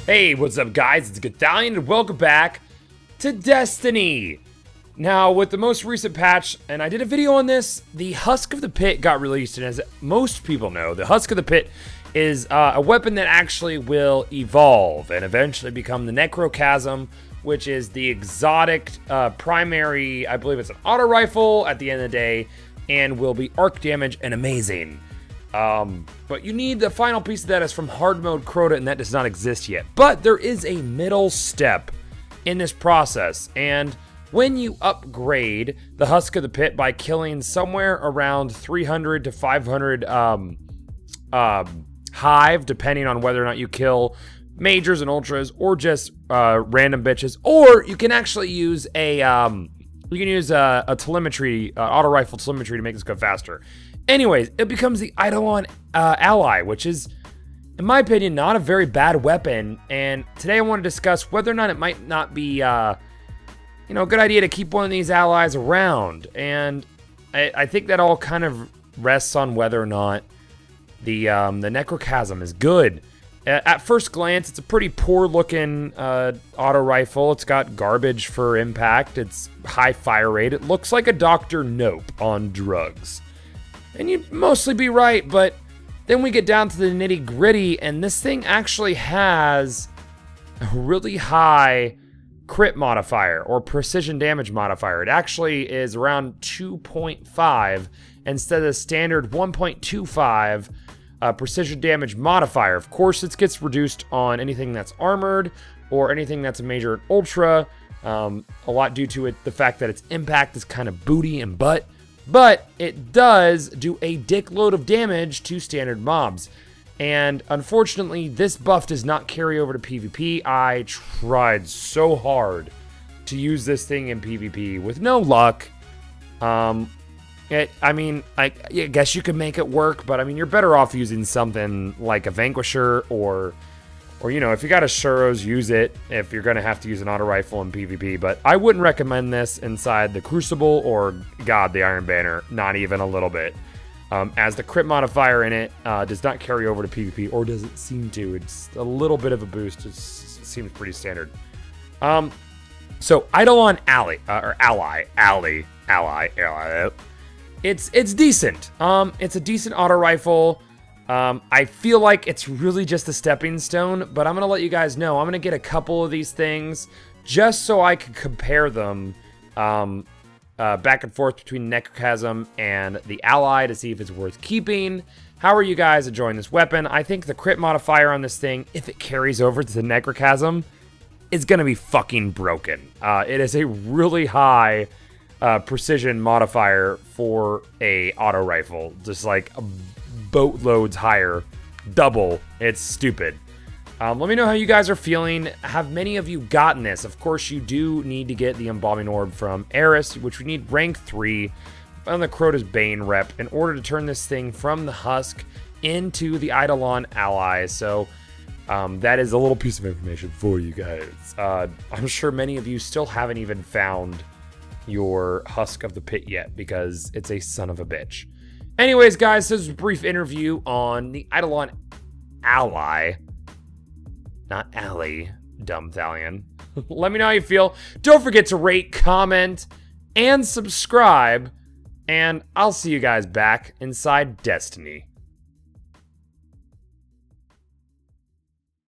Hey, what's up guys? It's Eidolon and welcome back to Destiny. Now, with the most recent patch, and I did a video on this, the Husk of the Pit got released, and as most people know, the Husk of the Pit is a weapon that actually will evolve and eventually become the Necrochasm, which is the exotic primary, I believe it's an auto rifle at the end of the day, and will be arc damage and amazing. But you need the final piece of that is from hard mode Crota, and that does not exist yet. But there is a middle step in this process, and when you upgrade the Husk of the Pit by killing somewhere around 300 to 500 hive, depending on whether or not you kill majors and ultras or just random bitches, or you can actually use a telemetry, auto rifle telemetry to make this go faster. Anyways, it becomes the Eidolon ally, which is, in my opinion, not a very bad weapon. And today I want to discuss whether or not it might not be, a good idea to keep one of these allies around. And I think that all kind of rests on whether or not the Necrochasm is good. At first glance, it's a pretty poor-looking auto rifle. It's got garbage for impact. It's high fire rate. It looks like a Dr. Nope on drugs. And you'd mostly be right, but then we get down to the nitty-gritty, and this thing actually has a really high crit modifier, or precision damage modifier. It actually is around 2.5 instead of the standard 1.25 precision damage modifier. Of course, it gets reduced on anything that's armored or anything that's a major ultra, a lot due to the fact that its impact is kind of booty and butt. But it does do a dickload of damage to standard mobs. And unfortunately, this buff does not carry over to PvP. I tried so hard to use this thing in PvP with no luck. I guess you could make it work, but I mean, you're better off using something like a Vanquisher or if you got a Shuros, use it if you're going to have to use an auto rifle in PvP. But I wouldn't recommend this inside the Crucible or, God, the Iron Banner. Not even a little bit. As the crit modifier in it does not carry over to PvP, or does it seem to. It's a little bit of a boost. It seems pretty standard. So Eidolon Ally. It's decent. It's a decent auto rifle. I feel like it's really just a stepping stone, but I'm going to let you guys know. I'm going to get a couple of these things just so I can compare them back and forth between Necrochasm and the Ally to see if it's worth keeping. How are you guys enjoying this weapon? I think the crit modifier on this thing, if it carries over to the Necrochasm, is going to be fucking broken. It is a really high precision modifier for a auto rifle, just like a boatloads higher, double. It's stupid. Let me know how you guys are feeling. Have many of you gotten this? Of course, you do need to get the Embalming Orb from Eris, which we need rank 3 on the Crota's Bane rep in order to turn this thing from the Husk into the Eidolon ally. So that is a little piece of information for you guys. I'm sure many of you still haven't even found your Husk of the Pit yet because it's a son of a bitch. Anyways, guys, this is a brief interview on the Eidolon ally. Not ally, dumb Thalion. Let me know how you feel. Don't forget to rate, comment, and subscribe. And I'll see you guys back inside Destiny.